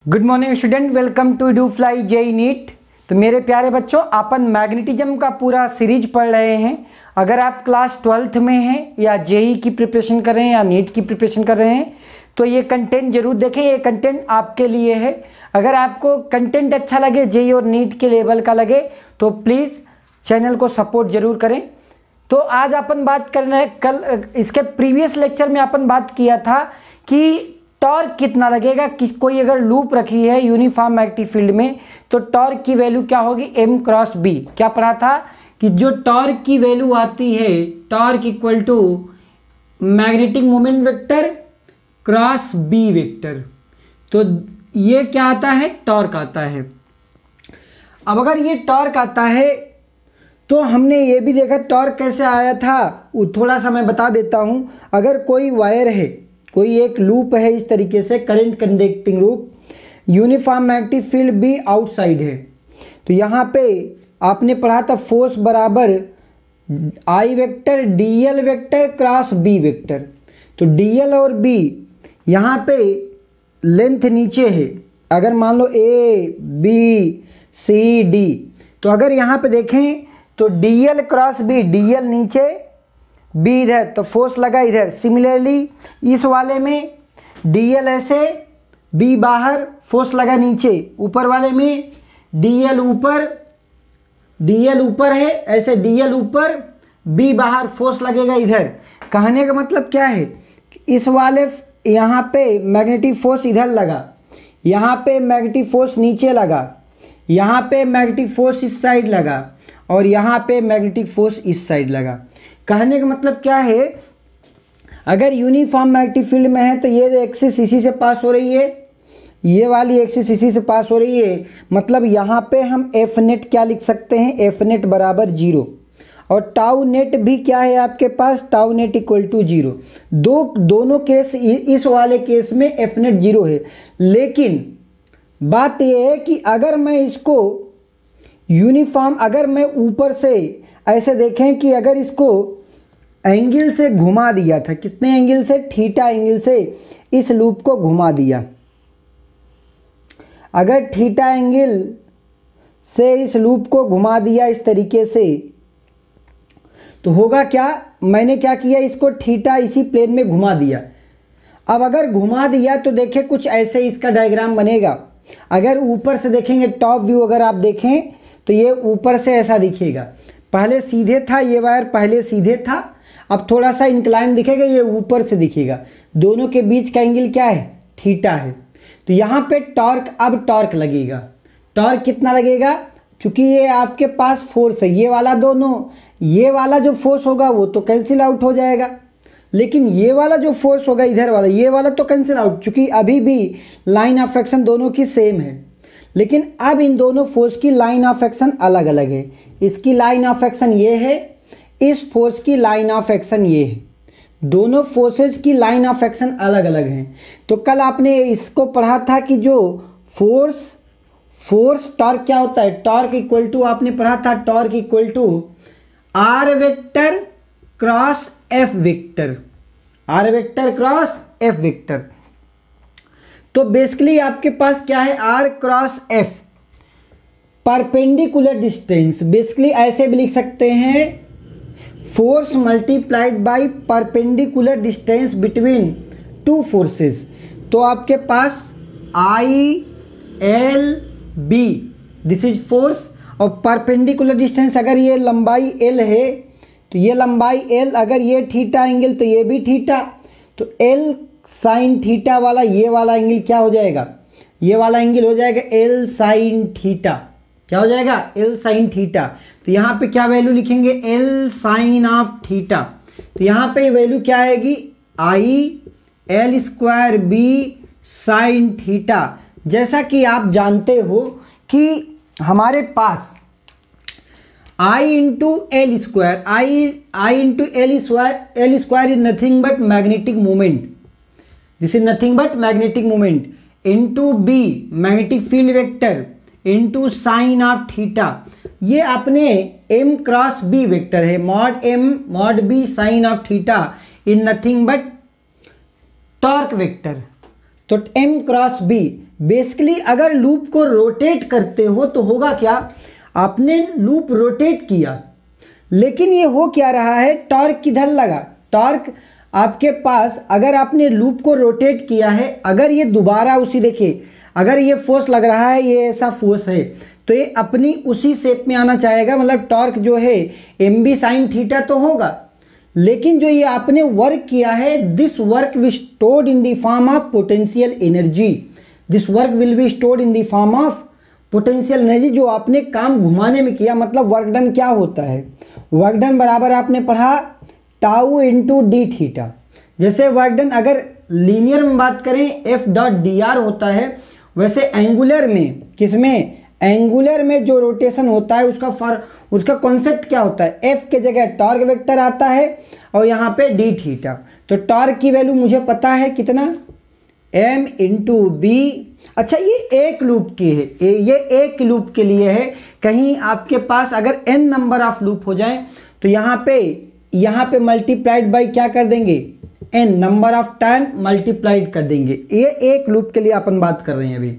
Good morning student, welcome to do fly JEE NEET. तो मेरे प्यारे बच्चों, अपन मैग्नेटिज्म का पूरा सीरीज पढ़ रहे हैं। अगर आप क्लास 12th में हैं या जेई की प्रिपरेशन कर रहे हैं या नीट की प्रिपरेशन कर रहे हैं तो ये कंटेंट जरूर देखें। ये कंटेंट आपके लिए है। अगर आपको कंटेंट अच्छा लगे, जेई और नीट के लेवल का लगे, तो प्लीज़ चैनल को सपोर्ट जरूर करें। तो आज अपन बात कर रहे हैं, कल इसके प्रीवियस लेक्चर में अपन बात किया था कि टॉर्क कितना लगेगा। कोई अगर लूप रखी है यूनिफॉर्म मैग्नेटिक फील्ड में तो टॉर्क की वैल्यू क्या होगी, m क्रॉस b। क्या पढ़ा था कि जो टॉर्क की वैल्यू आती है, torque equal to magnetic moment vector cross b vector. तो ये क्या आता है, टॉर्क आता है। अब अगर ये टॉर्क आता है तो हमने ये भी देखा टॉर्क कैसे आया था, वो थोड़ा सा मैं बता देता हूँ। अगर कोई वायर है, कोई एक लूप है इस तरीके से, current conducting loop, uniform magnetic field भी आउटसाइड है, तो यहाँ पे आपने पढ़ा था फोर्स बराबर I vector d l vector cross B vector. तो डी एल और बी यहाँ पे लेंथ नीचे है। अगर मान लो ए बी सी डी, तो अगर यहाँ पे देखें तो D L cross B, D L नीचे बी इधर, तो फोर्स लगा इधर। सिमिलरली इस वाले में डी एल ऐसे बी बाहर, फोर्स लगा नीचे। ऊपर वाले में डी एल ऊपर है, ऐसे डी एल ऊपर बी बाहर, फोर्स लगेगा इधर। कहने का मतलब क्या है, इस वाले यहाँ पे मैग्नेटिक फोर्स इधर लगा, यहाँ पे मैग्नेटिक फोर्स नीचे लगा, यहाँ पे मैग्नेटिक फोर्स इस साइड लगा, और यहाँ पे मैग्नेटिक फोर्स इस साइड लगा। कहने का मतलब क्या है, अगर यूनिफॉर्म मैग्नेटिक फील्ड में है तो ये एक्सिस इसी से पास हो रही है, ये वाली एक्सिस इसी से पास हो रही है। मतलब यहाँ पे हम एफ नेट क्या लिख सकते हैं, एफ नेट बराबर 0, और टाउ नेट भी क्या है आपके पास, टाउ नेट इक्वल टू 0। दोनों केस, इस वाले केस में एफ नेट 0 है। लेकिन बात यह है कि अगर मैं इसको यूनिफॉर्म, अगर मैं ऊपर से ऐसे देखें कि अगर इसको एंगल से घुमा दिया था, कितने एंगल से, थीटा एंगल से इस लूप को घुमा दिया, अगर थीटा एंगल से इस लूप को घुमा दिया इस तरीके से, तो होगा क्या, मैंने क्या किया, इसको थीटा इसी प्लेन में घुमा दिया। अब अगर घुमा दिया तो देखिए कुछ ऐसे इसका डायग्राम बनेगा। अगर ऊपर से देखेंगे, टॉप व्यू अगर आप देखें तो ये ऊपर से ऐसा दिखेगा। पहले सीधे था ये वायर, पहले सीधे था, अब थोड़ा सा इंक्लाइन दिखेगा, ये ऊपर से दिखेगा। दोनों के बीच का एंगल क्या है, थीटा है। तो यहाँ पे टॉर्क, अब टॉर्क लगेगा। टॉर्क कितना लगेगा, क्योंकि ये आपके पास फोर्स है, ये वाला दोनों, ये वाला जो फोर्स होगा वो तो कैंसिल आउट हो जाएगा, लेकिन ये वाला जो फोर्स होगा इधर वाला, ये वाला तो कैंसिल आउट, क्योंकि अभी भी लाइन ऑफ एक्शन दोनों की सेम है। लेकिन अब इन दोनों फोर्स की लाइन ऑफ एक्शन अलग अलग है। इसकी लाइन ऑफ एक्शन ये है, इस फोर्स की लाइन ऑफ एक्शन ये है। दोनों फोर्सेस की लाइन ऑफ एक्शन अलग अलग हैं। तो कल आपने इसको पढ़ा था कि जो फोर्स टॉर्क क्या होता है, टॉर्क इक्वल टू, आपने पढ़ा था torque equal to r vector cross F vector, r vector cross F vector. तो बेसिकली आपके पास क्या है, r cross F, perpendicular distance. Basically ऐसे भी लिख सकते हैं, force multiplied by perpendicular distance between two forces. तो आपके पास I L B, this is force, और परपेंडिकुलर डिस्टेंस, अगर ये लंबाई एल है तो ये लंबाई एल, अगर ये थीटा एंगल तो ये भी थीटा, तो एल साइन थीटा वाला ये वाला एंगल क्या हो जाएगा, ये वाला एंगल हो जाएगा एल साइन थीटा। क्या हो जाएगा, एल साइन थीटा। तो यहाँ पे क्या वैल्यू लिखेंगे, एल साइन ऑफ थीटा। तो यहाँ पे वैल्यू क्या आएगी, I L square B sine theta. जैसा कि आप जानते हो कि हमारे पास I into L square, I into L square is nothing but magnetic moment, this is nothing but magnetic moment, into B magnetic field vector, into sine of theta. ये अपने m क्रॉस b वेक्टर है, mod m mod b sine of theta in nothing but torque vector. तो m cross b। Basically अगर loop को rotate करते हो तो होगा क्या, आपने लूप रोटेट किया, लेकिन ये हो क्या रहा है, टॉर्क किधर लगा, टॉर्क आपके पास अगर आपने लूप को रोटेट किया है, अगर ये दोबारा उसी, देखिए अगर ये फोर्स लग रहा है, ये ऐसा फोर्स है, तो ये अपनी उसी शेप में आना चाहेगा, मतलब टॉर्क जो है एम बी साइन थीटा तो होगा। लेकिन जो ये आपने वर्क किया है, this work will stored in the form of potential energy, this work will be stored in the form of potential energy. जो आपने काम घुमाने में किया, मतलब वर्क डन क्या होता है, वर्क डन बराबर आपने पढ़ा टाउ इंटू डी थीटा। जैसे वर्क डन अगर लीनियर में बात करें एफ डॉट डी आर होता है, वैसे एंगुलर में, किसमें, एंगुलर में जो रोटेशन होता है उसका कॉन्सेप्ट क्या होता है, एफ के जगह टॉर्क वेक्टर आता है और यहाँ पे डी थीटा। तो टॉर्क की वैल्यू मुझे पता है कितना, एम इंटू बी। अच्छा ये एक लूप की है, ये एक लूप के लिए है। कहीं आपके पास अगर n नंबर ऑफ लूप हो जाए तो यहाँ पे मल्टीप्लाइड बाई क्या कर देंगे, n number of time multiplied कर देंगे। ये एक लूप के लिए अपन बात कर रहे हैं अभी।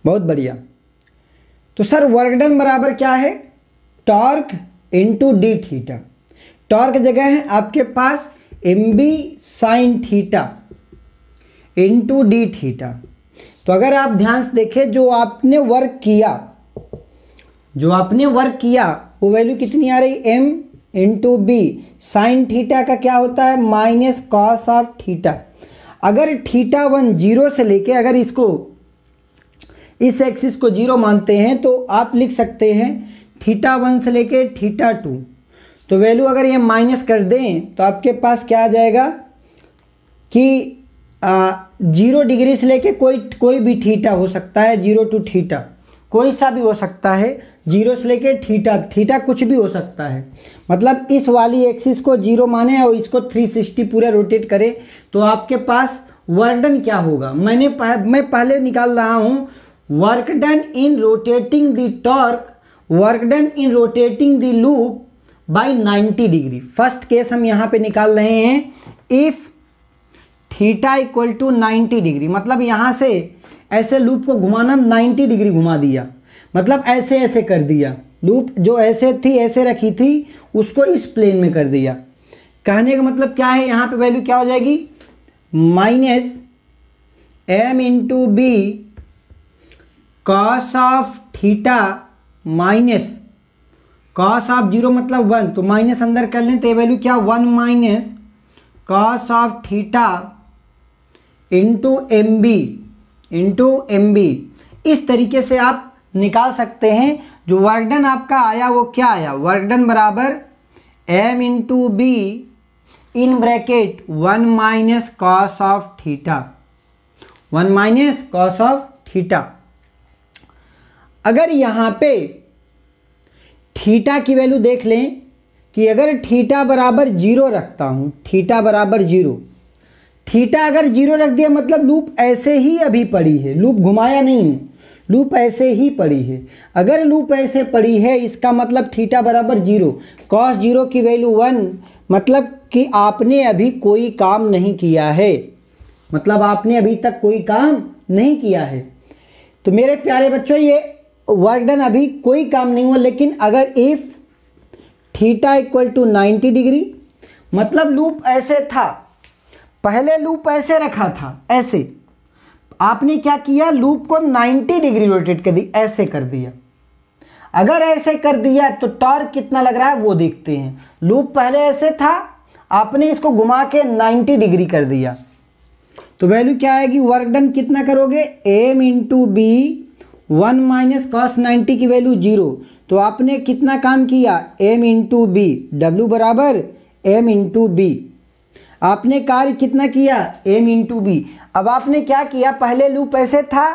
बहुत बढ़िया। तो सर वर्क डन बराबर क्या है, torque into d theta. Torque जगह है आपके पास M B sine theta into d theta. तो अगर आप ध्यान से देखें, जो आपने वर्क किया वो वैल्यू कितनी आ रही, M into B sine theta का क्या होता है, माइनस कॉस ऑफ थीटा। अगर थीटा 1 जीरो से लेके, अगर इसको इस एक्सिस को जीरो मानते हैं तो आप लिख सकते हैं थीटा 1 से लेके थीटा 2। तो वैल्यू अगर ये माइनस कर दें तो आपके पास क्या आ जाएगा कि 0 डिग्री से लेके कोई भी थीटा हो सकता है, 0 टू थीटा कोई सा भी हो सकता है, 0 से लेके थीटा कुछ भी हो सकता है। मतलब इस वाली एक्सिस को 0 माने और इसको 360 पूरा रोटेट करें तो आपके पास वर्क डन क्या होगा, मैं पहले निकाल रहा हूँ work done in rotating the torque, work done in rotating the loop by 90 degree. First case हम यहाँ पे निकाल रहे हैं, if theta equal to 90 degree, मतलब यहाँ से ऐसे लूप को घुमाना 90 डिग्री घुमा दिया, मतलब ऐसे कर दिया, लूप जो ऐसे थी ऐसे रखी थी उसको इस प्लेन में कर दिया। कहने का मतलब क्या है, यहाँ पे वैल्यू क्या हो जाएगी, minus M into B cos of theta minus cos of 0 मतलब 1, तो माइनस अंदर कर लें तो ये वैल्यू क्या, 1 minus cos of theta into M B. इस तरीके से आप निकाल सकते हैं। जो वर्क डन आपका आया वो क्या आया, वर्क डन बराबर M into B in bracket 1 minus cos of theta, 1 minus cos of theta. अगर यहाँ पे थीटा की वैल्यू देख लें कि अगर थीटा बराबर 0 रखता हूँ, थीटा बराबर 0, थीटा अगर 0 रख दिया मतलब लूप ऐसे ही अभी पड़ी है, लूप घुमाया नहीं, लूप ऐसे ही पड़ी है। अगर लूप ऐसे पड़ी है इसका मतलब थीटा बराबर 0, कॉस 0 की वैल्यू 1, मतलब कि आपने अभी कोई काम नहीं किया है, मतलब आपने अभी तक कोई काम नहीं किया है। तो मेरे प्यारे बच्चों ये वर्क डन अभी कोई काम नहीं हुआ, लेकिन अगर if theta equal to 90 degree, मतलब लूप ऐसे था, पहले लूप ऐसे रखा था, ऐसे आपने क्या किया, लूप को 90 डिग्री रोटेट कर दी, ऐसे कर दिया। अगर ऐसे कर दिया तो टॉर्क कितना लग रहा है वो देखते हैं। लूप पहले ऐसे था, आपने इसको घुमा के 90 डिग्री कर दिया, तो वैल्यू क्या आएगी, वर्क डन कितना करोगे, M into B 1 minus cos 90 की वैल्यू 0, तो आपने कितना काम किया, एम इंटू बी, डब्ल्यू बराबर एम इंटू बी। आपने कार्य कितना किया, एम इंटू बी। अब आपने क्या किया, पहले लूप ऐसे था,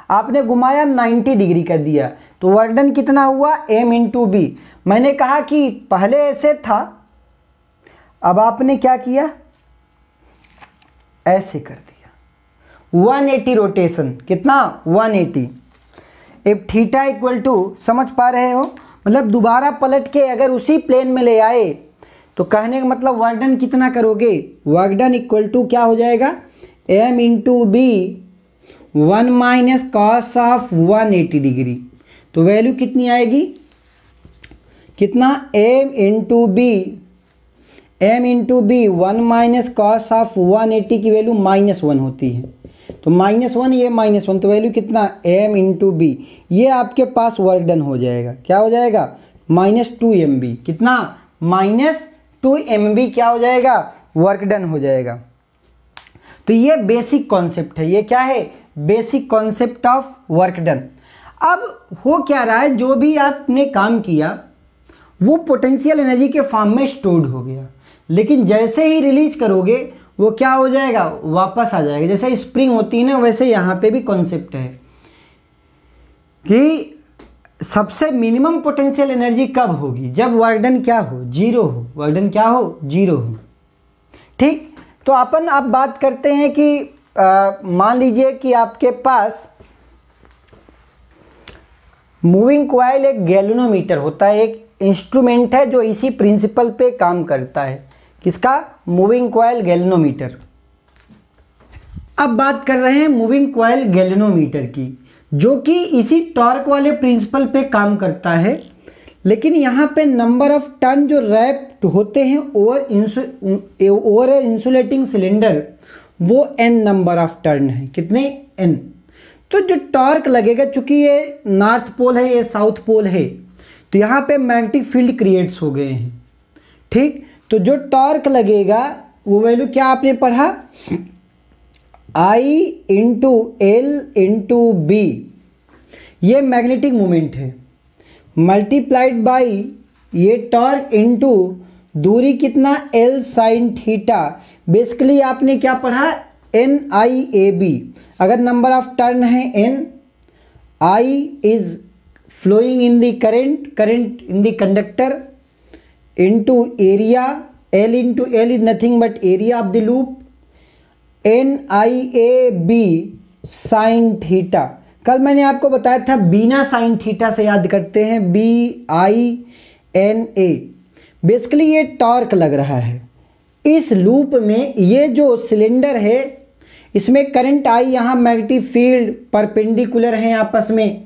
आपने घुमाया 90 डिग्री कर दिया, तो वर्क डन कितना हुआ, एम इंटू बी। मैंने कहा कि पहले ऐसे था, अब आपने क्या किया, ऐसे कर दिया, 180 रोटेशन, कितना 180। इफ थीटा इक्वल टू, समझ पा रहे हो, मतलब दोबारा पलट के अगर उसी प्लेन में ले आए तो कहने का मतलब वर्क डन कितना करोगे, वर्क डन इक्वल टू क्या हो जाएगा, m into B 1 minus cos of 180 degree. तो वैल्यू कितनी आएगी, कितना, m into B 1 minus cos of 180 की वैल्यू -1 होती है। तो -1 ये -1, तो वैल्यू कितना, m इंटू बी, ये आपके पास वर्क डन हो जाएगा। क्या हो जाएगा, -2 MB। कितना, -2 MB क्या हो जाएगा, वर्क डन हो जाएगा। तो ये बेसिक कॉन्सेप्ट है, ये क्या है, basic concept of work done. अब हो क्या रहा है, जो भी आपने काम किया वो पोटेंशियल एनर्जी के फॉर्म में स्टोर्ड हो गया, लेकिन जैसे ही रिलीज करोगे वो क्या हो जाएगा, वापस आ जाएगा। जैसे स्प्रिंग होती है ना, वैसे यहाँ पे भी कॉन्सेप्ट है कि सबसे मिनिमम पोटेंशियल एनर्जी कब होगी, जब वर्क डन क्या हो, जीरो हो, वर्क डन क्या हो, जीरो हो। ठीक, तो अपन अब बात करते हैं कि मान लीजिए कि आपके पास मूविंग कॉइल एक गैल्वेनोमीटर होता है, एक इंस्ट्रूमेंट है जो इसी प्रिंसिपल पे काम करता है। किसका, मूविंग कॉइल गैल्वेनोमीटर। अब बात कर रहे हैं मूविंग कॉइल गैल्वेनोमीटर की, जो कि इसी टॉर्क वाले प्रिंसिपल पे काम करता है, लेकिन यहाँ पे नंबर ऑफ टर्न जो रैप्ड होते हैं ओवर इंसुलेटिंग सिलेंडर, वो n नंबर ऑफ टर्न है। कितने, n। तो जो टॉर्क लगेगा, चूंकि ये नॉर्थ पोल है, ये साउथ पोल है, तो यहाँ पे मैग्नेटिक फील्ड क्रिएट्स हो गए हैं। ठीक, तो जो टॉर्क लगेगा वो वैल्यू क्या आपने पढ़ा, I into L into B, ये मैग्नेटिक मोमेंट है, मल्टीप्लाइड बाई ये टॉर्क इंटू दूरी कितना, L साइन थीटा। बेसिकली आपने क्या पढ़ा, NIAB। अगर नंबर ऑफ टर्न है n, I is flowing in the current in the conductor, into area, L into L is nothing but area of the loop, NIAB sine theta. कल मैंने आपको बताया था बिना साइन थीटा से याद करते हैं, BINA। बेसिकली ये टॉर्क लग रहा है इस लूप में, ये जो सिलेंडर है इसमें करंट आई, यहाँ मैग्नेटिक फील्ड परपेंडिकुलर हैं आपस में,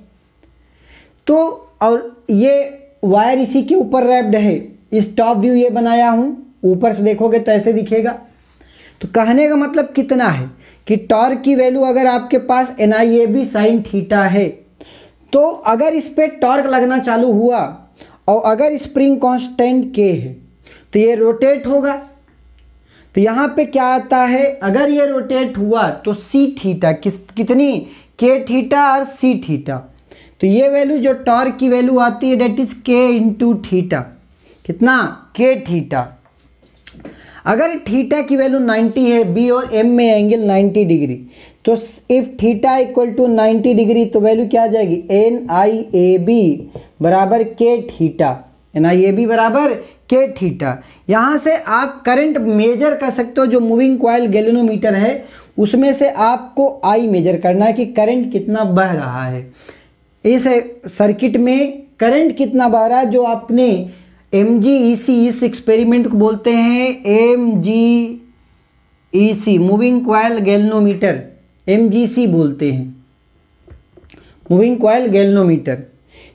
तो और ये वायर इसी के ऊपर रैप्ड है। इस टॉप व्यू ये बनाया हूँ, ऊपर से देखोगे तो ऐसे दिखेगा। तो कहने का मतलब कितना है कि टॉर्क की वैल्यू अगर आपके पास NIAB साइन थीटा है, तो अगर इस पे टॉर्क लगना चालू हुआ और अगर स्प्रिंग कांस्टेंट K है तो ये रोटेट होगा। तो यहाँ पे क्या आता है, अगर ये रोटेट हुआ तो C थीटा कितनी, K थीटा और C थीटा। तो ये वैल्यू जो टॉर्क की वैल्यू आती है that is K into theta. कितना, K थीटा। अगर थीटा की वैल्यू 90 है, B और M में एंगल 90 डिग्री, तो if theta equal to 90 degree तो वैल्यू क्या आ जाएगी, NIAB बराबर K थीटा, NIAB बराबर K थीटा। यहाँ से आप करंट मेजर कर सकते हो, जो मूविंग कॉइल गैल्वेनोमीटर है उसमें से आपको I मेजर करना है कि करंट कितना बह रहा है, इस सर्किट में करंट कितना बह रहा है। जो आपने MGEC, इस एक्सपेरिमेंट को बोलते हैं MGEC, moving coil galvanometer, MGC बोलते हैं, मूविंग कॉइल गैल्वेनोमीटर।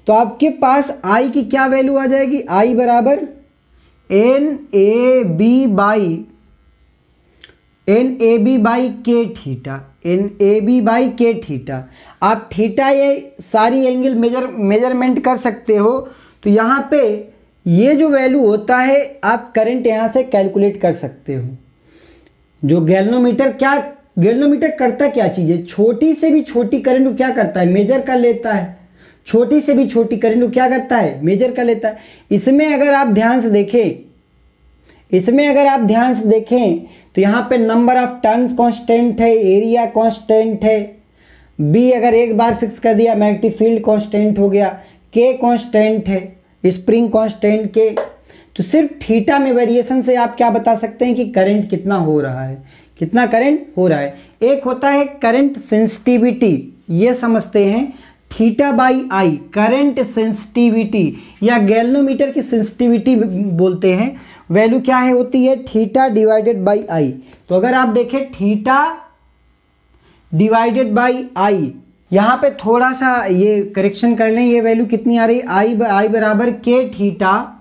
तो आपके पास I की क्या वैल्यू आ जाएगी, I बराबर NAB by K theta, NAB by K theta. आप थीटा ये सारी एंगल मेजरमेंट कर सकते हो। तो यहाँ पे ये जो वैल्यू होता है आप करंट यहाँ से कैलकुलेट कर सकते हो। जो गैल्वेनोमीटर करता क्या चीज़ है, छोटी से भी छोटी करंट को क्या करता है, मेजर कर लेता है। छोटी से भी छोटी करंट को क्या करता है, मेजर कर लेता है। इसमें अगर आप ध्यान से देखें तो यहाँ पे नंबर ऑफ टर्न्स कांस्टेंट है, एरिया कांस्टेंट है, बी अगर एक बार फिक्स कर दिया मैग्नेटिक फील्ड कांस्टेंट हो गया, के कांस्टेंट है, स्प्रिंग कांस्टेंट के। तो सिर्फ थीटा में वेरिएशन से आप क्या बता सकते हैं कि करंट कितना हो रहा है, कितना करंट हो रहा है। एक होता है करंट सेंसिटिविटी, ये समझते हैं, theta by I current sensitivity या गैल्वेनोमीटर की सेंसिटिविटी बोलते हैं। वैल्यू क्या है होती है, थीटा डिवाइडेड बाई आई। तो अगर आप देखें थीटा डिवाइडेड बाई आई। यहाँ पे थोड़ा सा ये करेक्शन कर लें, ये वैल्यू कितनी आ रही है, आई बराबर K theta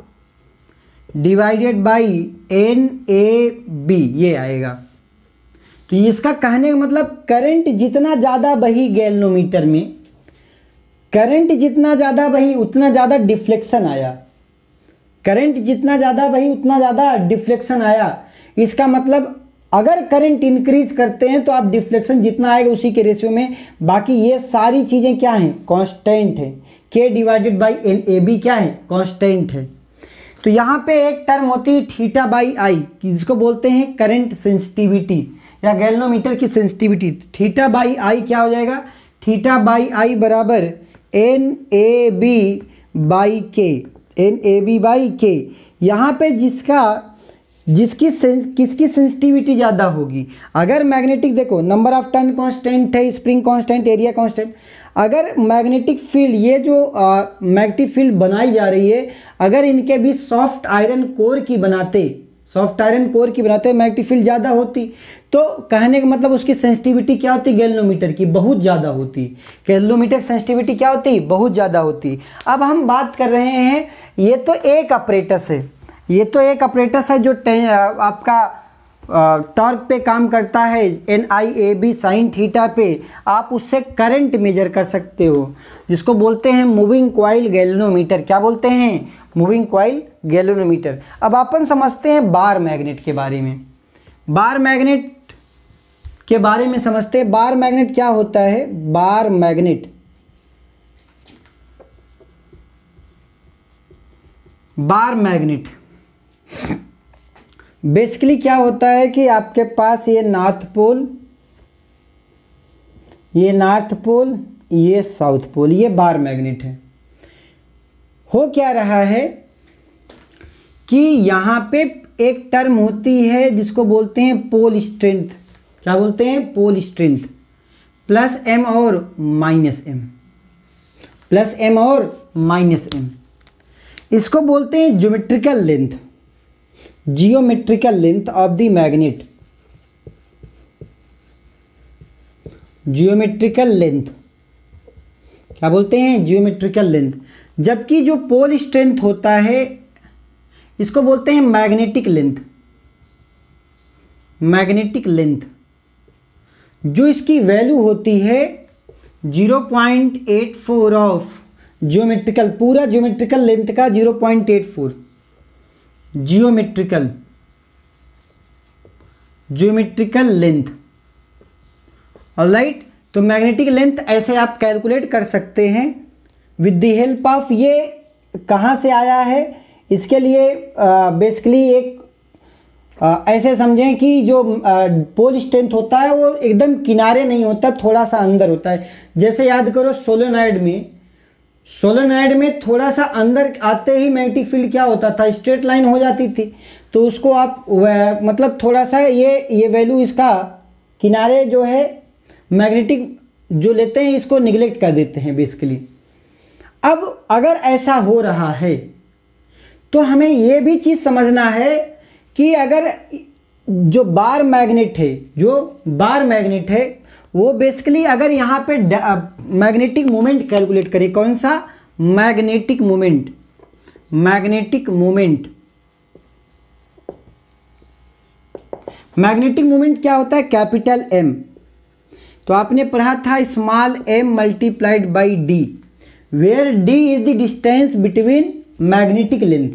divided by N A B, ये आएगा। तो इसका कहने का मतलब करंट जितना ज़्यादा बही गैल्वेनोमीटर में, करंट जितना ज़्यादा बही उतना ज़्यादा डिफ्लेक्शन आया, करंट जितना ज़्यादा बही उतना ज़्यादा डिफ्लेक्शन आया। इसका मतलब अगर करंट इंक्रीज करते हैं तो आप डिफ्लेक्शन जितना आएगा उसी के रेशियो में। बाकी ये सारी चीज़ें क्या हैं, कांस्टेंट है। K divided by N A B क्या है, कांस्टेंट है। तो यहाँ पे एक टर्म होती है थीटा बाई आई, जिसको बोलते हैं करंट सेंसिटिविटी या गैल्वेनोमीटर की सेंसिटिविटी। थीटा बाई आई क्या हो जाएगा, थीटा बाई आई बराबर एन ए बी बाई के, एन ए बी बाई के। यहाँ पे किसकी सेंसिटिविटी ज़्यादा होगी, अगर मैग्नेटिक, देखो नंबर ऑफ टर्न कांस्टेंट है, स्प्रिंग कांस्टेंट, एरिया कांस्टेंट। अगर मैग्नेटिक फील्ड, ये जो मैग्नेटिक फील्ड बनाई जा रही है, अगर इनके भी सॉफ्ट आयरन कोर की बनाते मैग्नेटिक फील्ड ज़्यादा होती, तो कहने का मतलब उसकी सेंसिटिविटी क्या होती, गैल्वेनोमीटर की बहुत ज़्यादा होती। गैल्वेनोमीटर सेंसिटिविटी क्या होती, बहुत ज़्यादा होती। अब हम बात कर रहे हैं, ये तो एक अपरेटस है, ये तो एक अपरेटस है जो आपका टॉर्क पे काम करता है, N I A B sine theta पे। आप उससे करंट मेजर कर सकते हो, जिसको बोलते हैं मूविंग कॉइल गैल्वेनोमीटर। क्या बोलते हैं, मूविंग कॉइल गैल्वेनोमीटर। अब अपन समझते हैं बार मैग्नेट के बारे में, बार मैग्नेट के बारे में समझते हैं। बार मैग्नेट क्या होता है, bar magnet, bar magnet basically क्या होता है कि आपके पास ये नॉर्थ पोल, ये नॉर्थ पोल, ये साउथ पोल, ये बार मैग्नेट है। हो क्या रहा है कि यहाँ पे एक टर्म होती है जिसको बोलते हैं पोल स्ट्रेंथ। क्या बोलते हैं, पोल स्ट्रेंथ, प्लस एम और माइनस एम, प्लस एम और माइनस एम। इसको बोलते हैं geometrical length, geometrical length of the magnet, geometrical length. क्या बोलते हैं, जियोमेट्रिकल लेंथ। जबकि जो पोल स्ट्रेंथ होता है इसको बोलते हैं मैग्नेटिक लेंथ, मैग्नेटिक लेंथ। जो इसकी वैल्यू होती है 0.84 ऑफ जियोमेट्रिकल, पूरा जियोमेट्रिकल लेंथ का 0.84 जियोमेट्रिकल, जियोमेट्रिकल लेंथ। ऑलराइट, तो मैग्नेटिक लेंथ ऐसे आप कैलकुलेट कर सकते हैं विद द हेल्प ऑफ, ये कहाँ से आया है, इसके लिए बेसिकली एक ऐसे समझें कि जो पोल स्ट्रेंथ होता है वो एकदम किनारे नहीं होता, थोड़ा सा अंदर होता है। जैसे याद करो सोलेनॉइड में, सोलेनॉइड में थोड़ा सा अंदर आते ही मैग्नेटिक फील्ड क्या होता था, स्ट्रेट लाइन हो जाती थी। तो उसको आप मतलब थोड़ा सा ये वैल्यू इसका किनारे जो है मैग्नेटिक जो लेते हैं इसको निगलेक्ट कर देते हैं बेसिकली। अब अगर ऐसा हो रहा है तो हमें ये भी चीज़ समझना है कि अगर जो बार मैग्नेट है, जो बार मैग्नेट है वो बेसिकली अगर यहाँ पे मैग्नेटिक मोमेंट कैलकुलेट करें, कौन सा, magnetic moment, magnetic moment. Magnetic moment क्या होता है, कैपिटल एम। तो आपने पढ़ा था small M multiplied by D, where D is the distance between magnetic length.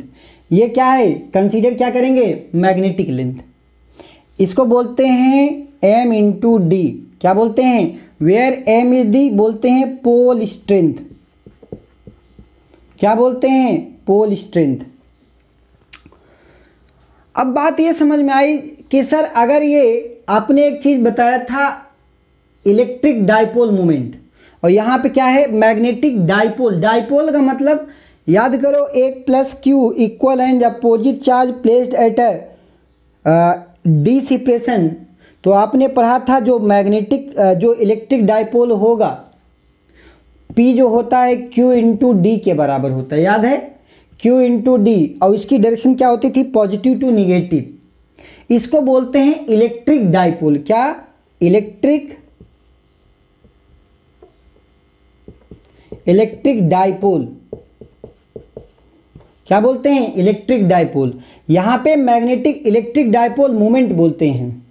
ये क्या है, कंसीडर क्या करेंगे, मैग्नेटिक लेंथ। इसको बोलते हैं एम इंटू डी। क्या बोलते हैं, वेयर एम इज दी, बोलते हैं पोल स्ट्रेंथ। क्या बोलते हैं, पोल स्ट्रेंथ। अब बात ये समझ में आई कि सर अगर ये आपने एक चीज़ बताया था इलेक्ट्रिक डाइपोल मोमेंट, और यहाँ पे क्या है, मैग्नेटिक डाइपोल। डाइपोल का मतलब याद करो, एक plus Q equal and opposite charge placed at D separation. तो आपने पढ़ा था जो मैग्नेटिक जो इलेक्ट्रिक डाइपोल होगा P जो होता है Q इंटू डी के बराबर होता है, याद है, Q इंटू डी। और इसकी डायरेक्शन क्या होती थी, पॉजिटिव टू निगेटिव। इसको बोलते हैं इलेक्ट्रिक डाइपोल। क्या, इलेक्ट्रिक इलेक्ट्रिक डाइपोल, क्या बोलते हैं? Electric dipole. यहां पे मैग्नेटिक इलेक्ट्रिक डाइपोल मोमेंट बोलते हैं।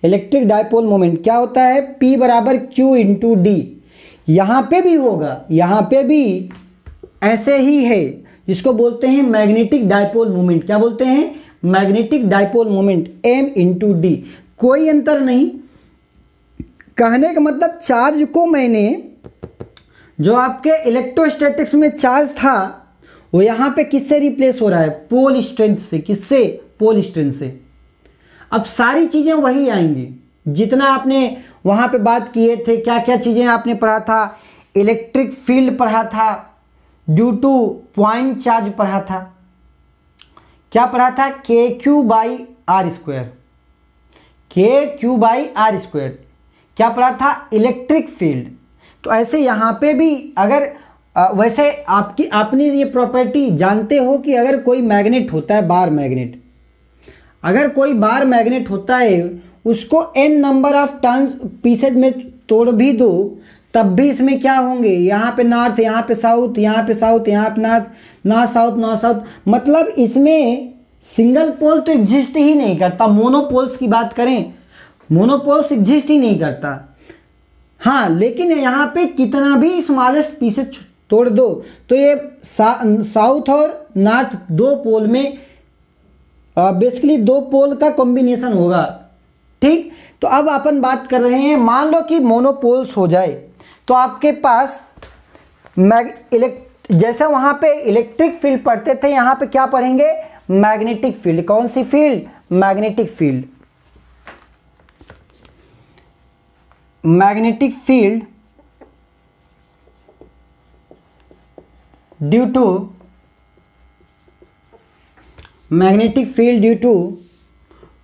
इलेक्ट्रिक डाइपोल मोमेंट क्या होता है? P बराबर Q इंटू डी। यहां पे भी होगा, यहां पे भी ऐसे ही है, जिसको बोलते हैं मैग्नेटिक डाइपोल मोमेंट। क्या बोलते हैं? Magnetic dipole moment, M into D. कोई अंतर नहीं। कहने का मतलब चार्ज को मैंने, जो आपके इलेक्ट्रोस्टैटिक्स में चार्ज था, वो यहाँ पे किससे रिप्लेस हो रहा है? पोल स्ट्रेंथ से। किससे? पोल स्ट्रेंथ से। अब सारी चीज़ें वही आएंगी जितना आपने वहाँ पे बात किए थे। क्या क्या चीज़ें आपने पढ़ा था? इलेक्ट्रिक फील्ड पढ़ा था, ड्यू टू पॉइंट चार्ज पढ़ा था। क्या पढ़ा था? KQ by R square, KQ by R square. क्या पढ़ा था? Electric field. तो ऐसे यहाँ पे भी अगर वैसे आपने ये प्रॉपर्टी जानते हो कि अगर कोई मैग्नेट होता है, बार मैग्नेट, अगर कोई बार मैग्नेट होता है, उसको n number of turns pieces में तोड़ भी दो, तब भी इसमें क्या होंगे? यहाँ पे नॉर्थ, यहाँ पे साउथ, यहाँ पे साउथ, यहाँ पे north, north south, north south. मतलब इसमें सिंगल पोल तो एग्जिस्ट ही नहीं करता। मोनोपोल्स की बात करें, मोनोपोल्स एग्जिस्ट ही नहीं करता। हाँ, लेकिन यहाँ पे कितना भी स्मॉलेस्ट पीसेज तोड़ दो तो ये साउथ और नॉर्थ दो पोल में बेसिकली दो पोल का कॉम्बिनेशन होगा। ठीक, तो अब अपन बात कर रहे हैं, मान लो कि मोनोपोल्स हो जाए तो आपके पास जैसे वहाँ पे इलेक्ट्रिक फील्ड पढ़ते थे, यहाँ पे क्या पढ़ेंगे? Magnetic field. कौन सी field? Magnetic field. Magnetic field due to magnetic field due to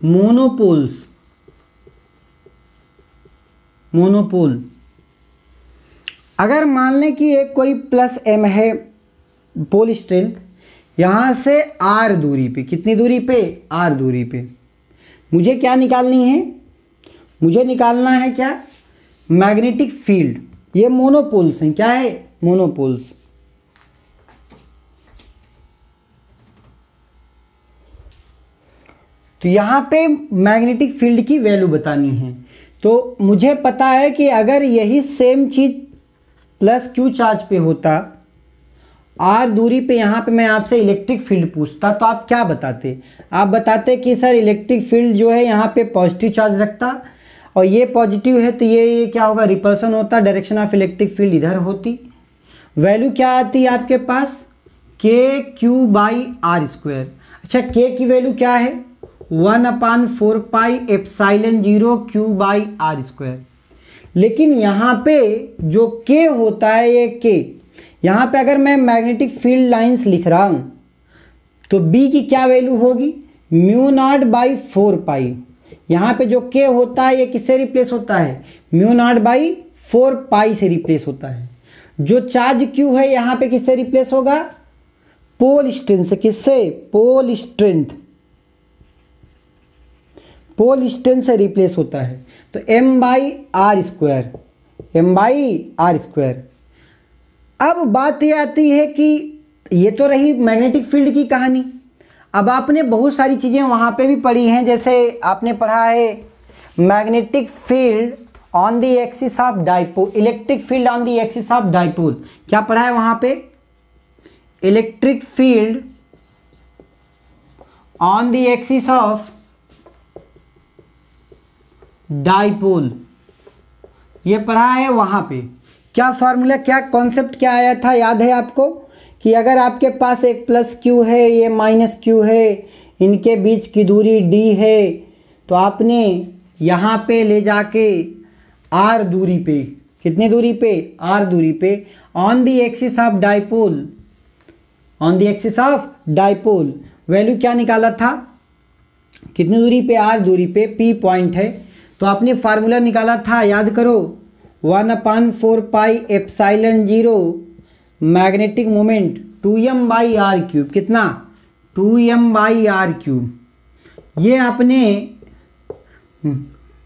monopoles, monopole. अगर मान लें कि एक कोई प्लस m है पोल स्ट्रेंथ, यहाँ से r दूरी पे, कितनी दूरी पे? r दूरी पे। मुझे क्या निकालनी है? मुझे निकालना है क्या? Magnetic field. ये मोनोपोल्स हैं। क्या है? मोनोपोल्स। तो यहाँ पे मैग्नेटिक फील्ड की वैल्यू बतानी है। तो मुझे पता है कि अगर यही सेम चीज़ प्लस Q चार्ज पे होता, R दूरी पे, यहाँ पे मैं आपसे इलेक्ट्रिक फील्ड पूछता, तो आप क्या बताते? आप बताते कि सर इलेक्ट्रिक फील्ड जो है यहाँ पे पॉजिटिव चार्ज रखता, और ये पॉजिटिव है तो ये क्या होगा? रिपल्सन होता, डायरेक्शन ऑफ इलेक्ट्रिक फील्ड इधर होती। वैल्यू क्या आती है आपके पास? KQ by R square. अच्छा, K की वैल्यू क्या है? 1/4 pi epsilon 0 Q by R square. लेकिन यहाँ पे जो K होता है, ये K, यहाँ पे अगर मैं मैग्नेटिक फील्ड लाइंस लिख रहा हूँ तो B की क्या वैल्यू होगी? μ0/4 पाई। यहाँ पे जो K होता है ये किससे रिप्लेस होता है? μ0/4 पाई से रिप्लेस होता है। जो चार्ज Q है यहाँ पे किससे रिप्लेस होगा? पोल स्ट्रेंथ से। किससे? Pole strength. पोल स्ट्रेंथ से रिप्लेस होता है। तो m/r स्क्वायर, m/r स्क्वायर। अब बात ये आती है कि ये तो रही मैग्नेटिक फील्ड की कहानी। अब आपने बहुत सारी चीज़ें वहाँ पे भी पढ़ी हैं, जैसे आपने पढ़ा है magnetic field on the axis of dipole, electric field on the axis of dipole. क्या पढ़ा है वहाँ पे? Electric field on the axis of dipole, ये पढ़ा है वहाँ पे। क्या फार्मूला, क्या कॉन्सेप्ट क्या आया था, याद है आपको? कि अगर आपके पास एक प्लस Q है, ये माइनस Q है, इनके बीच की दूरी D है, तो आपने यहाँ पे ले जाके R दूरी पे, कितनी दूरी पे? R दूरी पे, on the axis of dipole, on the axis of dipole value क्या निकाला था? कितनी दूरी पे? R दूरी पे, P पॉइंट है। तो आपने फार्मूला निकाला था, याद करो, 1/4 pi epsilon 0 magnetic moment 2m/r³। कितना? 2m/r³। ये आपने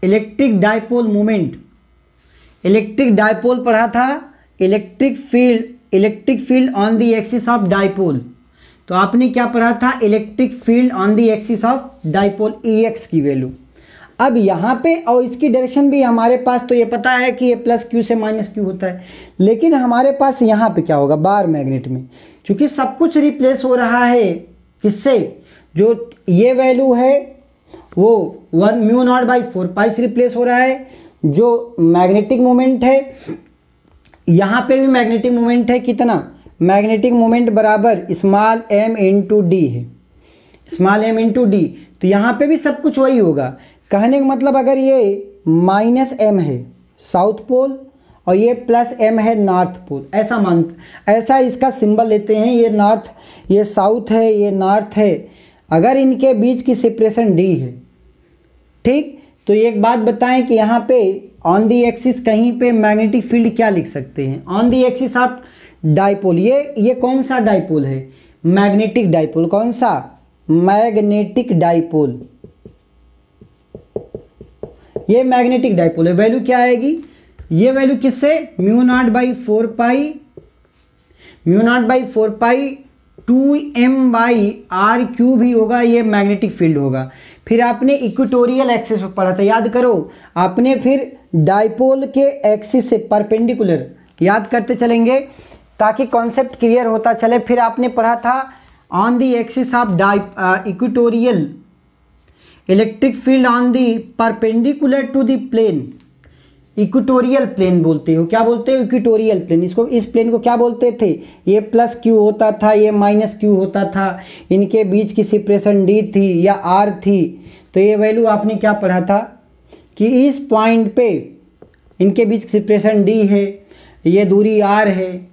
electric dipole moment, electric dipole पढ़ा था electric field on the axis of dipole. तो आपने क्या पढ़ा था, electric field on the axis of dipole EX की वैल्यू। अब यहाँ पे और इसकी डायरेक्शन भी हमारे पास तो ये पता है कि ये प्लस क्यू से माइनस क्यू होता है, लेकिन हमारे पास यहाँ पे क्या होगा, बार मैग्नेट में क्योंकि सब कुछ रिप्लेस हो रहा है किससे, जो ये वैल्यू है वो 1μ0/4 से रिप्लेस हो रहा है। जो मैग्नेटिक मोमेंट है यहाँ पे भी मैग्नेटिक मोमेंट है, कितना, मैग्नेटिक मोमेंट बराबर स्मॉल m इंटू डी है, स्मॉल m इंटू डी। तो यहाँ पे भी सब कुछ वही होगा। कहने का मतलब अगर ये -m है साउथ पोल और ये +m है नॉर्थ पोल, ऐसा इसका सिंबल लेते हैं, ये नॉर्थ, ये साउथ है, ये नॉर्थ है, अगर इनके बीच की सेपरेशन d है, ठीक। तो एक बात बताएं कि यहाँ पे ऑन दी एक्सिस कहीं पे मैग्नेटिक फील्ड क्या लिख सकते हैं, on the axis of dipole, ये कौन सा डाइपोल है, मैग्नेटिक डाइपोल। कौन सा, मैग्नेटिक डाइपोल, ये मैग्नेटिक डाइपोल है। वैल्यू क्या आएगी, ये वैल्यू किससे, μ0/4 2m/r³ भी होगा, ये मैग्नेटिक फील्ड होगा। फिर आपने इक्वेटोरियल एक्सिस पर पढ़ा था, याद करो आपने, फिर डाइपोल के एक्सिस से परपेंडिकुलर, याद करते चलेंगे ताकि कॉन्सेप्ट क्लियर होता चले। फिर आपने पढ़ा था on the axis of equatorial electric field on the perpendicular to the plane, equatorial plane बोलते हो, क्या बोलते हो, इक्वेटोरियल प्लेन। इसको, इस प्लेन को क्या बोलते थे, ये +q होता था, ये -q होता था, इनके बीच की सेपरेशन d थी या r थी। तो ये वैल्यू आपने क्या पढ़ा था कि इस पॉइंट पे इनके बीच सेपरेशन d है, ये दूरी r है।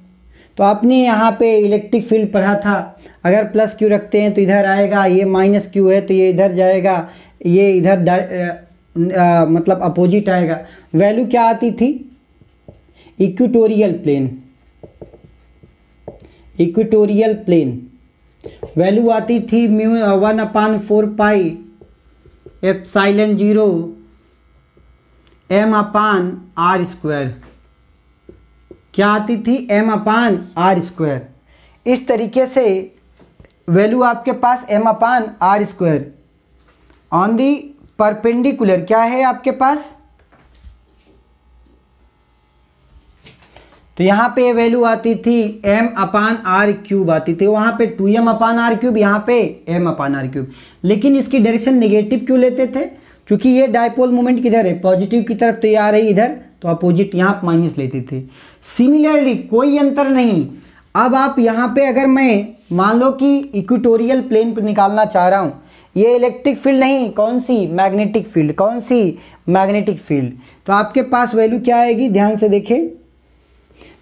तो आपने यहाँ पे इलेक्ट्रिक फील्ड पढ़ा था, अगर +q रखते हैं तो इधर आएगा, ये -q है तो ये इधर जाएगा, ये इधर मतलब अपोजिट आएगा। वैल्यू क्या आती थी, इक्वेटोरियल प्लेन वैल्यू आती थी 1/4 ε0 m/r², क्या आती थी, m/r²। इस तरीके से वैल्यू आपके पास m/r² ऑन दी परपेंडिकुलर क्या है आपके पास, तो यहाँ पे वैल्यू आती थी m/r³ आती थी, वहाँ पे 2m/r³, यहाँ पे m/r³। लेकिन इसकी डायरेक्शन नेगेटिव क्यों लेते थे, क्योंकि ये डाइपोल मोमेंट किधर है, पॉजिटिव की तरफ, तो ये आ रही इधर, तो अपोजिट यहाँ माइनस लेते थे। सिमिलरली कोई अंतर नहीं। अब आप यहाँ पे अगर मैं मान लो कि इक्वेटोरियल प्लेन को निकालना चाह रहा हूँ, ये इलेक्ट्रिक फील्ड नहीं, कौन सी, मैग्नेटिक फील्ड, कौन सी, मैग्नेटिक फील्ड। तो आपके पास वैल्यू क्या आएगी, ध्यान से देखें,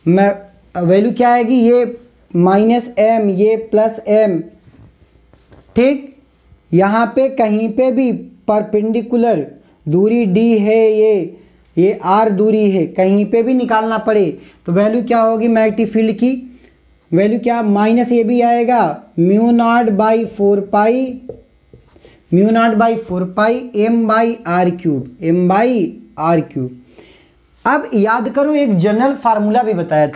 वैल्यू क्या आएगी, ये -m, ये +m, ठीक। यहाँ पे कहीं पे भी परपेंडिकुलर दूरी d है, ये r दूरी है, कहीं पे भी निकालना पड़े तो वैल्यू क्या होगी मैग्नेटिक फील्ड की, वैल्यू क्या, माइनस ये भी आएगा μ0/4 m/r³। अब याद करो एक जनरल फार्मूला भी बताया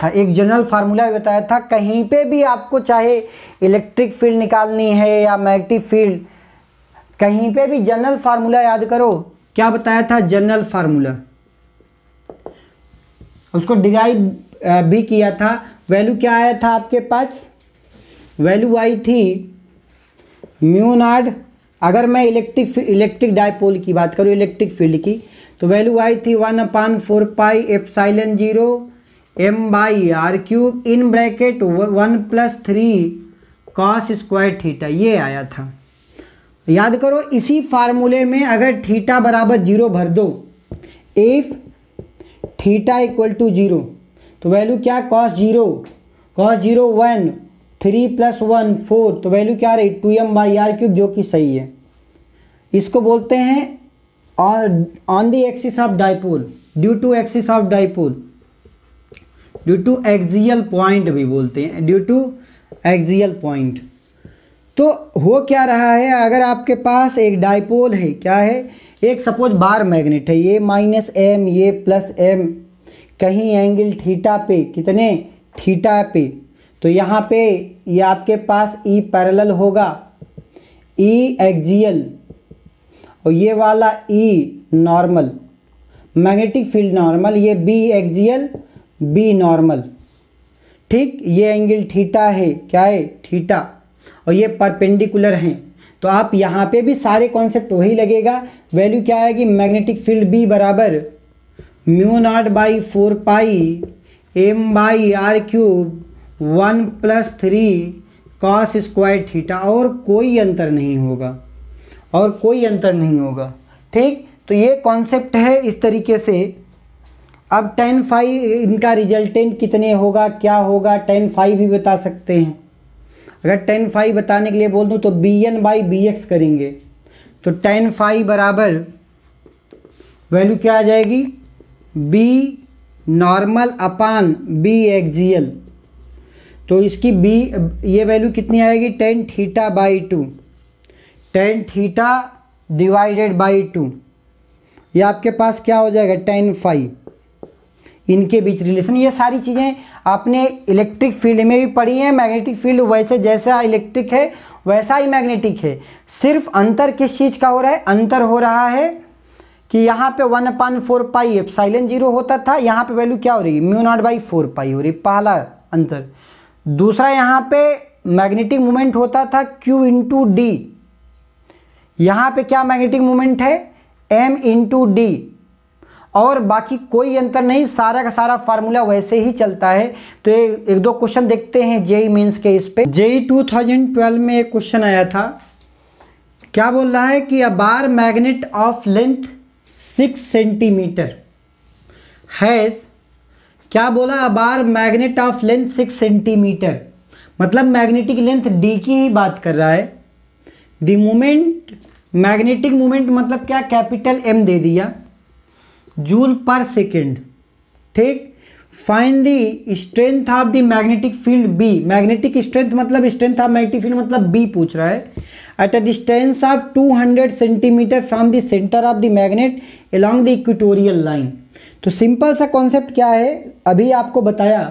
था, कहीं पे भी आपको चाहे इलेक्ट्रिक फील्ड निकालनी है या मैग्नेटिक फील्ड, कहीं पे भी जनरल फार्मूला याद करो, क्या बताया था, जनरल फार्मूला, उसको डिराइव भी किया था। वैल्यू क्या आया था आपके पास, वैल्यू आई थी μ0, अगर मैं इलेक्ट्रिक डाइपोल की बात करूँ, इलेक्ट्रिक फील्ड की, तो वैल्यू आई थी 1/4 ε0 m/r³ इन ब्रैकेट 1+3 cos²θ, ये आया था। याद करो इसी फार्मूले में अगर थीटा बराबर 0 भर दो, इफ थीटा इक्वल टू 0, तो वैल्यू क्या, cos 0 1, 3 + 1 4, तो वैल्यू क्या रही, 2m/r³, जो कि सही है। इसको बोलते हैं on the axis of dipole, due to axis of dipole, due to axial point भी बोलते हैं, ड्यू टू एक्सियल पॉइंट। तो हो क्या रहा है, अगर आपके पास एक डाइपोल है, क्या है, एक सपोज बार मैग्नेट है, ये -m, ये +m, कहीं एंगल थीटा पे, कितने थीटा पे, तो यहाँ पे ये आपके पास ई पैरेलल होगा, ई एक्सियल, और ये वाला ई नॉर्मल, मैग्नेटिक फील्ड नॉर्मल, ये बी एक्सियल, बी नॉर्मल, ठीक। ये एंगल थीटा है, क्या है, थीटा, और ये परपेंडिकुलर हैं। तो आप यहाँ पे भी सारे कॉन्सेप्ट वही लगेगा। वैल्यू क्या आएगी, मैग्नेटिक फील्ड बी बराबर mu naught by 4 pi M by R cube 1 + 3 cos square theta, और कोई अंतर नहीं होगा, और कोई अंतर नहीं होगा, ठीक। तो ये कॉन्सेप्ट है इस तरीके से। अब tan फाई इनका रिजल्टेंट कितने होगा, क्या होगा, tan फाई भी बता सकते हैं। अगर tan फाई बताने के लिए बोल दूँ तो bn/bx करेंगे, तो tan फाई बराबर वैल्यू क्या आ जाएगी, b नॉर्मल अपान b एक्सियल, तो इसकी b ये वैल्यू कितनी आएगी, tan θ/2, tan theta divided by 2, ये आपके पास क्या हो जाएगा, tan फाई। इनके बीच रिलेशन, ये सारी चीज़ें आपने इलेक्ट्रिक फील्ड में भी पढ़ी हैं। मैग्नेटिक फील्ड वैसे जैसा इलेक्ट्रिक है वैसा ही मैग्नेटिक है, सिर्फ अंतर किस चीज़ का हो रहा है, अंतर हो रहा है कि यहाँ पे 1/4 पाई एप्सिलॉन 0 होता था, यहाँ पे वैल्यू क्या हो रही है, म्यू नॉट बाई 4 पाई हो रही, पहला अंतर। दूसरा यहाँ पे मैग्नेटिक मोमेंट होता था Q इंटू डी, यहाँ पे क्या मैग्नेटिक मोमेंट है, M इंटू डी, और बाकी कोई अंतर नहीं, सारा का सारा फार्मूला वैसे ही चलता है। तो एक दो क्वेश्चन देखते हैं जेई मेंस के इस पे। जेई 2012 में एक क्वेश्चन आया था, क्या बोल रहा है कि a bar magnet of length 6 centimetre has, क्या बोला, a bar magnet of length 6 centimetre, मतलब मैग्नेटिक लेंथ डी की ही बात कर रहा है। द मोमेंट, मैग्नेटिक मोमेंट मतलब क्या, कैपिटल एम दे दिया, जूल पर सेकेंड, ठीक। Find the strength of the magnetic field B, magnetic strength मतलब स्ट्रेंथ ऑफ मैग्नेटिक फील्ड मतलब बी पूछ रहा है, at a distance of 200 centimetre from the centre of the magnet along the equatorial line. तो simple सा concept क्या है, अभी आपको बताया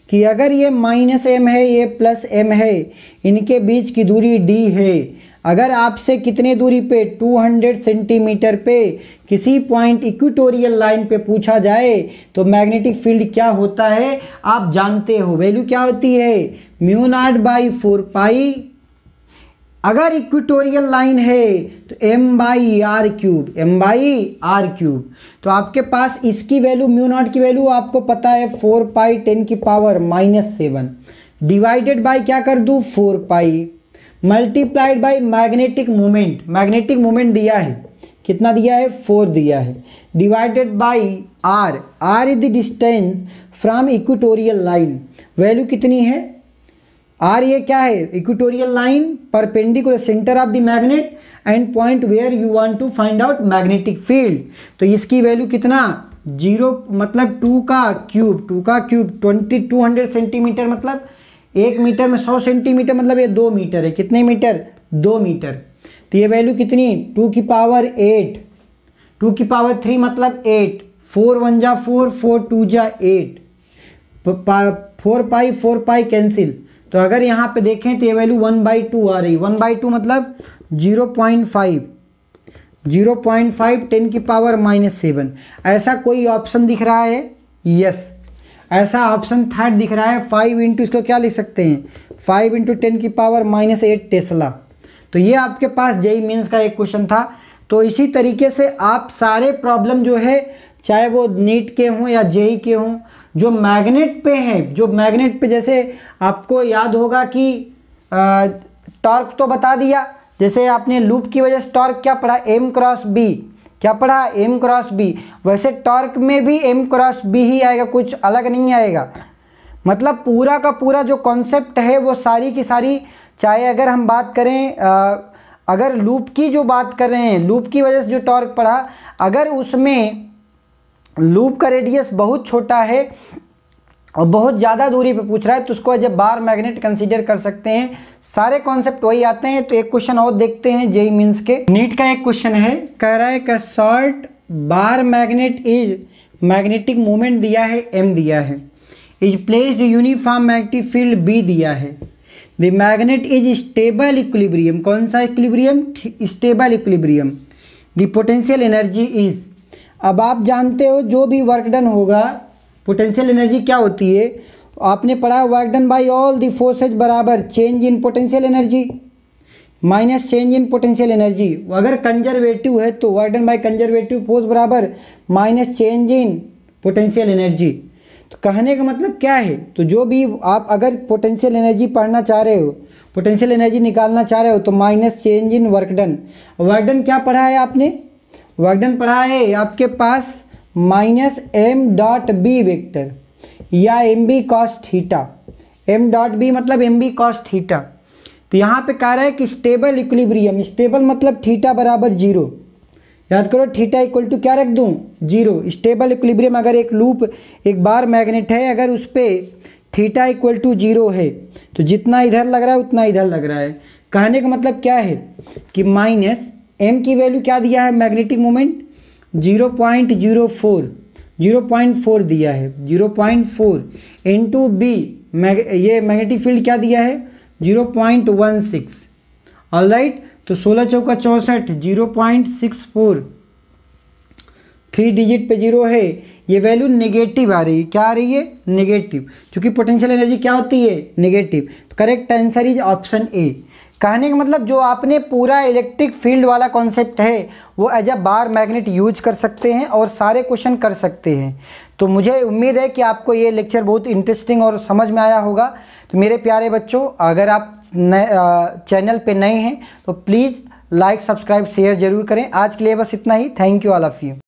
कि अगर ये -m है, ये +m है, इनके बीच की दूरी d है, अगर आपसे कितने दूरी पे, 200 सेंटीमीटर पे किसी पॉइंट इक्वेटोरियल लाइन पे पूछा जाए तो मैग्नेटिक फील्ड क्या होता है आप जानते हो, वैल्यू क्या होती है, म्यू नॉट बाई 4 पाई, अगर इक्वेटोरियल लाइन है तो m/r क्यूब, m/r²। तो आपके पास इसकी वैल्यू, म्यू नॉट की वैल्यू आपको पता है 4 पाई 10⁻⁻⁷ डिवाइडेड बाई क्या कर दूँ 4 pi multiplied by magnetic moment, magnetic moment दिया है, कितना दिया है 4 दिया है, divided by r, r is the distance from equatorial line, value कितनी है r, ये क्या है equatorial line perpendicular centre of the magnet and point where you want to find out magnetic field. तो इसकी वैल्यू कितना 0 मतलब 2 का क्यूब 200 सेंटीमीटर मतलब 1 मीटर में 100 सेंटीमीटर मतलब ये 2 मीटर है, कितने मीटर 2 मीटर। तो ये वैल्यू कितनी 2 की पावर 8, 2 की पावर 3 मतलब 8, 4 1 जा 4, 4 2 जा 8, 4 पाई कैंसिल। तो अगर यहाँ पे देखें तो ये वैल्यू 1/2 आ रही, 1/2 मतलब 0.5 10⁻⁻⁷। ऐसा कोई ऑप्शन दिख रहा है, यस ऐसा ऑप्शन थर्ड दिख रहा है। 5 इंटू इसको क्या लिख सकते हैं 5 इंटू 10⁻⁻8 टेस्ला। तो ये आपके पास जेईई मेंस का एक क्वेश्चन था। तो इसी तरीके से आप सारे प्रॉब्लम जो है चाहे वो नीट के हों या जेईई के हों जो मैग्नेट पे हैं, जो मैग्नेट पे जैसे आपको याद होगा कि टॉर्क तो बता दिया, जैसे आपने लूप की वजह से टॉर्क क्या पढ़ा m×b, क्या पढ़ा m×b, वैसे टॉर्क में भी m×b ही आएगा, कुछ अलग नहीं आएगा। मतलब पूरा का पूरा जो कॉन्सेप्ट है वो सारी की सारी, चाहे अगर हम बात करें अगर लूप की जो बात कर रहे हैं, लूप की वजह से जो टॉर्क पढ़ा, अगर उसमें लूप का रेडियस बहुत छोटा है और बहुत ज़्यादा दूरी पे पूछ रहा है तो उसको जब बार मैग्नेट कंसीडर कर सकते हैं। सारे कॉन्सेप्ट वही आते हैं। तो एक क्वेश्चन और देखते हैं जेईई मेंस के। नीट का एक क्वेश्चन है, कह रहा है कि short bar magnet is magnetic moment दिया है m दिया है, is placed uniform magnetic field b दिया है, the magnet is stable equilibrium, कौन सा equilibrium? Stable equilibrium, the potential energy is, अब आप जानते हो जो भी वर्क डन होगा, पोटेंशियल एनर्जी क्या होती है, आपने पढ़ा work done by all the forces बराबर change in potential energy minus change in potential energy, अगर कंजर्वेटिव है तो work done by conservative force बराबर minus change in potential energy. तो कहने का मतलब क्या है, तो जो भी आप अगर पोटेंशियल एनर्जी पढ़ना चाह रहे हो, पोटेंशियल एनर्जी निकालना चाह रहे हो, तो minus change in work done. Work done क्या पढ़ा है आपने? वर्क डन पढ़ा है आपके पास minus m dot B vector या M B cos theta, m dot B मतलब एम बी कॉस थीटा। तो यहाँ पे कह रहा है कि स्टेबल इक्विलिब्रियम, स्टेबल मतलब थीटा बराबर जीरो, याद करो थीटा इक्वल टू क्या रख दूँ? जीरो। स्टेबल इक्विलिब्रियम अगर एक लूप, एक बार मैग्नेट है, अगर उस पर थीटा इक्वल टू जीरो है तो जितना इधर लग रहा है उतना इधर लग रहा है। कहने का मतलब क्या है कि माइनस m की वैल्यू क्या दिया है मैग्नेटिक मोमेंट? 0.04 दिया है, 0.4 इंटू बी ये मैग्नेटिक फील्ड क्या दिया है? 0.16। ऑलराइट, तो 16 चौका 64, 0.64, 3 डिजिट पे जीरो है, ये वैल्यू नेगेटिव आ रही है। क्या आ रही है? नेगेटिव, क्योंकि पोटेंशियल एनर्जी क्या होती है? नेगेटिव। तो correct answer is option A. कहने का मतलब जो आपने पूरा इलेक्ट्रिक फील्ड वाला कॉन्सेप्ट है वो as a bar magnet use कर सकते हैं और सारे क्वेश्चन कर सकते हैं। तो मुझे उम्मीद है कि आपको ये लेक्चर बहुत इंटरेस्टिंग और समझ में आया होगा। तो मेरे प्यारे बच्चों, अगर आप चैनल पे नए हैं तो प्लीज़ लाइक, सब्सक्राइब, शेयर ज़रूर करें। आज के लिए बस इतना ही। Thank you all of you.